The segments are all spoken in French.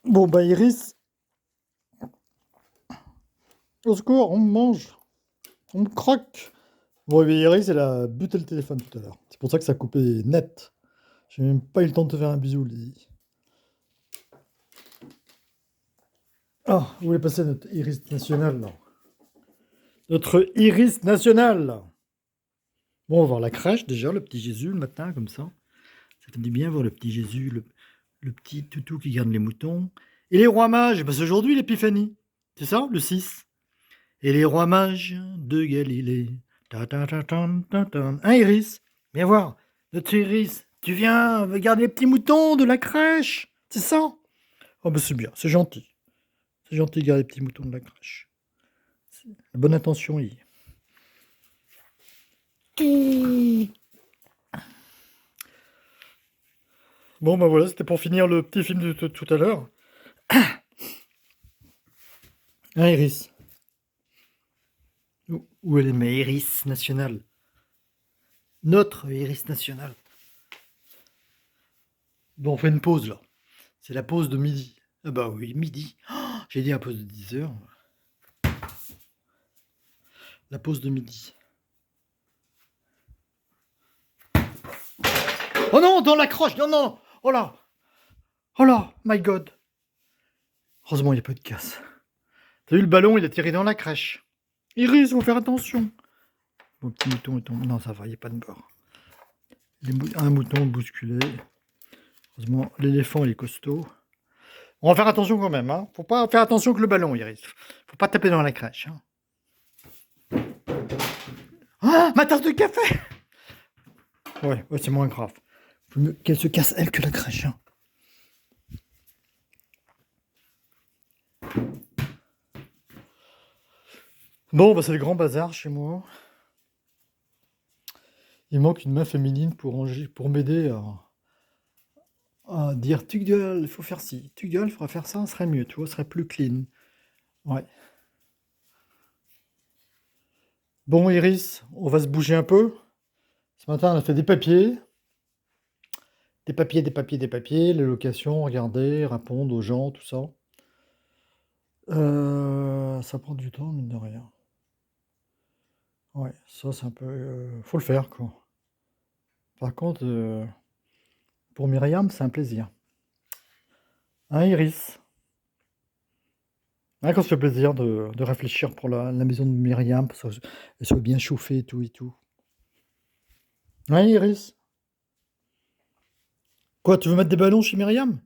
Bon, bah, Iris, au secours, on me mange, on me croque. Bon, mais Iris, elle a buté le téléphone tout à l'heure. C'est pour ça que ça a coupé net. J'ai même pas eu le temps de te faire un bisou, Lily. Ah, vous voulez passer notre Iris nationale, là. Notre Iris nationale. Bon, on va voir la crèche, déjà, le petit Jésus, le matin, comme ça. Ça fait du bien voir le petit Jésus, le petit toutou qui garde les moutons. Et les rois mages, bah, c'est aujourd'hui l'épiphanie. C'est ça, le 6. Et les rois mages de Galilée. Ta ta ta tan, ta tan. Hein, Iris? Viens voir. Notre Iris, tu viens regarder les petits moutons de la crèche. C'est ça? Oh, bah c'est bien, c'est gentil. C'est gentil de garder les petits moutons de la crèche. La bonne intention y est. Bon, bah voilà, c'était pour finir le petit film de tout à l'heure. Hein, Iris? Où elle est ma Iris nationale? Notre Iris nationale. Bon, on fait une pause là. C'est la pause de midi. Ah bah oui, midi. Oh, j'ai dit la pause de 10 heures. La pause de midi. Oh non, dans la croche. Non, non. Oh là. Oh là, my God. Heureusement, il n'y a pas eu de casse. T'as vu, le ballon, il a tiré dans la crèche. Iris, faut faire attention. Mon petit mouton est tombé. Non, ça va, il n'y a pas de bord. Un mouton bousculé. Heureusement, l'éléphant, il est costaud. On va faire attention quand même. Hein. Faut pas faire attention que le ballon, Iris. Faut pas taper dans la crèche. Hein. Ah, ma tasse de café. Ouais, c'est moins grave. Faut mieux qu'elle se casse, elle, que la crèche. Hein. Bon, bah c'est le grand bazar chez moi. Il manque une main féminine pour m'aider à dire tu gueules, il faut faire ci, tu gueules, il faudra faire ça, ce serait mieux, tu vois, ce serait plus clean. Ouais. Bon, Iris, on va se bouger un peu. Ce matin, on a fait des papiers. Des papiers, des papiers, des papiers, les locations, regarder, répondre aux gens, tout ça. Ça prend du temps, mine de rien. Ouais, ça, c'est un peu... faut le faire, quoi. Par contre, pour Myriam, c'est un plaisir. Hein, Iris? Hein, qu'on se fait plaisir de réfléchir pour la maison de Myriam, pour qu'elle soit bien chauffée et tout et tout. Hein, Iris? Quoi, tu veux mettre des ballons chez Myriam?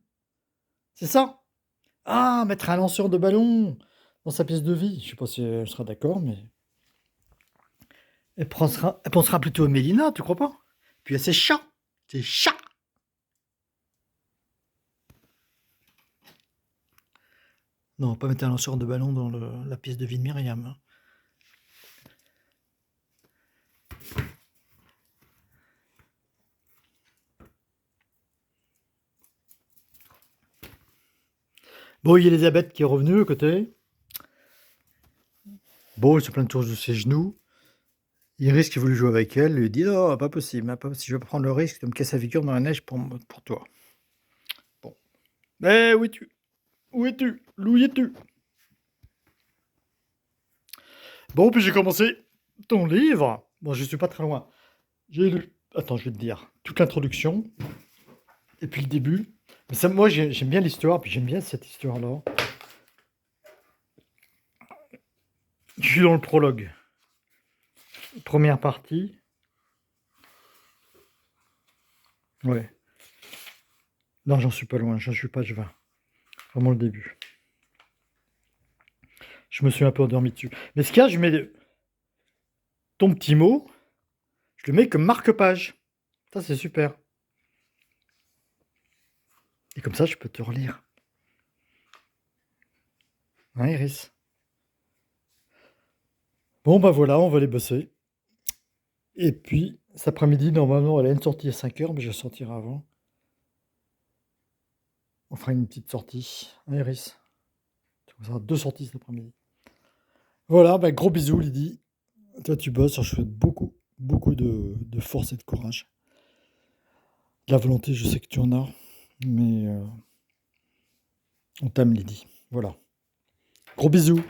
C'est ça? Ah, mettre un lanceur de ballons dans sa pièce de vie. Je sais pas si elle sera d'accord, mais... Elle pensera plutôt à Mélina, tu crois pas? Puis à ses chats. Ses chats! Non, pas mettre un lanceur de ballon dans la pièce de vie de Myriam. Hein. Bon, il y a Elisabeth qui est revenue à côté. Bon, elle se plaint toujours de ses genoux. Iris qui voulait jouer avec elle lui dit non, pas possible, pas possible, je vais pas prendre le risque de me casser la figure dans la neige pour toi. Bon. Mais où es-tu? Où es-tu? Où es-tu? Bon, puis j'ai commencé ton livre. Bon, je suis pas très loin. J'ai lu. Attends, je vais te dire. Toute l'introduction. Et puis le début. Mais ça, moi, j'aime bien l'histoire, puis j'aime bien cette histoire-là. Je suis dans le prologue. Première partie. Ouais. Non, j'en suis pas loin. J'en suis pas, je vais. Vraiment le début. Je me suis un peu endormi dessus. Mais ce qu'il y a, je mets ton petit mot, je le mets comme marque-page. Ça, c'est super. Et comme ça, je peux te relire. Hein, Iris? Bon, bah voilà, on va aller bosser. Et puis, cet après-midi, normalement, elle a une sortie à 5h, mais je sortirai avant. On fera une petite sortie. Hein, Iris? On fera 2 sorties cet après-midi. Voilà, bah, gros bisous, Lydie. Toi, tu bosses. Je souhaite beaucoup, beaucoup de force et de courage. De la volonté, je sais que tu en as. Mais On t'aime, Lydie. Voilà. Gros bisous.